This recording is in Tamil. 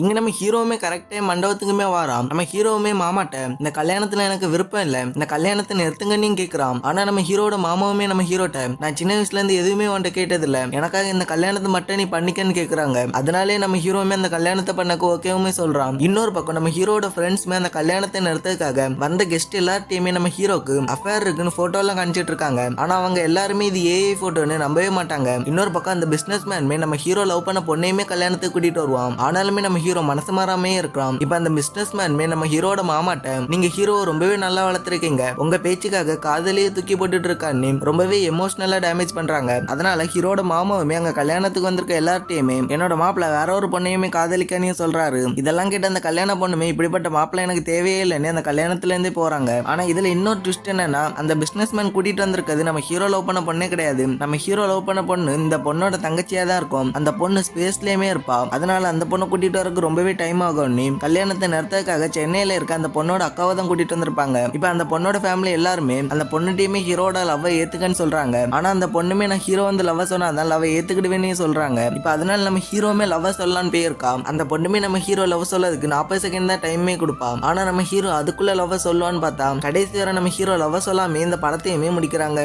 இங்க நம்ம ஹீரோவுமே கரெக்டா மண்டபத்துக்குமே வாராம். நம்ம ஹீரோவுமே மாமாட்ட இந்த கல்யாணத்துல எனக்கு விருப்பம் இல்ல, இந்த கல்யாணத்தை நிறுத்துங்கன்னு கேக்குறான். ஆனா நம்ம ஹீரோட மாமாவுமே நம்ம ஹீரோட்ட நான் சின்ன வயசுல இருந்து எதுவுமே உன்ட்ட கேட்டது இல்ல, எனக்காக இந்த கல்யாணத்தை மட்டும் நீ பண்ணிக்கன்னு கேக்குறாங்க. அதனாலே நம்ம ஹீரோவுமே அந்த கல்யாணத்தை பண்ணக்கு ஓகேவுமே சொல்றான். இன்னொரு பக்கம் நம்ம ஹீரோட ஃப்ரெண்ட்ஸ்மே அந்த கல்யாணத்தை நிறுத்ததுக்காக வந்த கெஸ்ட் எல்லார்ட்டையுமே நம்ம ஹீரோக்கு அஃபேர் இருக்குன்னு போட்டோ எல்லாம் காமிச்சிட்டு இருக்காங்க. ஆனா அவங்க எல்லாருமே இது ஏஐ போட்டோன்னு நம்பவே மாட்டாங்க. இன்னொரு பக்கம் அந்த பிசினஸ் மேன்மே நம்ம ஹீரோ லவ் பண்ண பொண்ணையுமே கல்யாணத்துக்கு கூட்டிட்டு வருவான். ஆனாலுமே நம்ம ஹீரோ மனசு மாறாமே இருக்கான். இப்ப அந்த பிசினஸ் மேன்மே நம்ம ஹீரோட மாமாட்ட நீங்க ஹீரோ ரொம்பவே நல்லா வளர்த்திருக்கீங்க, உங்க பேச்சுக்காக காதலியே தூக்கி போட்டுட்டு இருக்கான்னு ரொம்பவே எமோஷனலா டேமேஜ் பண்றாங்க. அதனால ஹீரோட மாமாவுமே அங்க கல்யாணத்துக்கு வந்திருக்க எல்லார்ட்டையுமே என்னோட மாப்பிள்ள வேற ஒரு பொண்ணையுமே காதலிக்கன்னு சொல்றாரு. இதெல்லாம் கேட்டு அந்த கல்யாண பொண்ணுமே இப்படிப்பட்ட மாப்பிள்ள எனக்கு தேவையே இல்லைன்னு அந்த கல்யாணத்துல இருந்தே போறாங்க. ஆனா இதுல இன்னொரு ட்விஸ்ட் என்னன்னா, அந்த பிசினஸ் மேன் கூட்டிட்டு வந்திருக்கிறது நம்ம ஹீரோ லவ் பண்ண பொண்ணே கிடையாது. நம்ம ஹீரோ லவ் பண்ண பொண்ணு இந்த பொண்ணோட தங்கச்சியா தான் இருக்கும். அந்த பொண்ணு ஸ்பேஸ்லயுமே இருப்பா. அதனால அந்த பொண்ணை கூட்டிட்டு வரக்கு ரொம்பவே டைம் ஆகும். கல்யாணத்தை நிறுத்ததுக்காக சென்னையில இருக்க அந்த பொண்ணோட அக்காவை தான் கூட்டிட்டு வந்திருப்பாங்க. இப்ப அந்த பொண்ணோட ஃபேமிலி எல்லாருமே அந்த பொண்ணுட்டையுமே ஹீரோட லவ் ஏத்துக்கன்னு சொல்றாங்க. ஆனா அந்த பொண்ணுமே நான் ஹீரோ வந்து லவ் சொன்னாதான் லவ் ஏத்துக்கிடுவேன்னு சொல்றாங்க. இப்ப அதனால நம்ம ஹீரோமே லவ் சொல்லலான்னு போயிருக்கா. அந்த பொண்ணுமே நம்ம ஹீரோ லவ் சொல்லதுக்கு 40 செகண்ட் தான் டைமே கொடுப்பா. ஆனா நம்ம ஹீரோ அதுக்குள்ள லவ் சொல்லுவான்னு பார்த்தா கடைசி வரை நம்ம ஹீரோ லவ் சொல்லாம இந்த படத்தையுமே முடிக்கிறாங்க.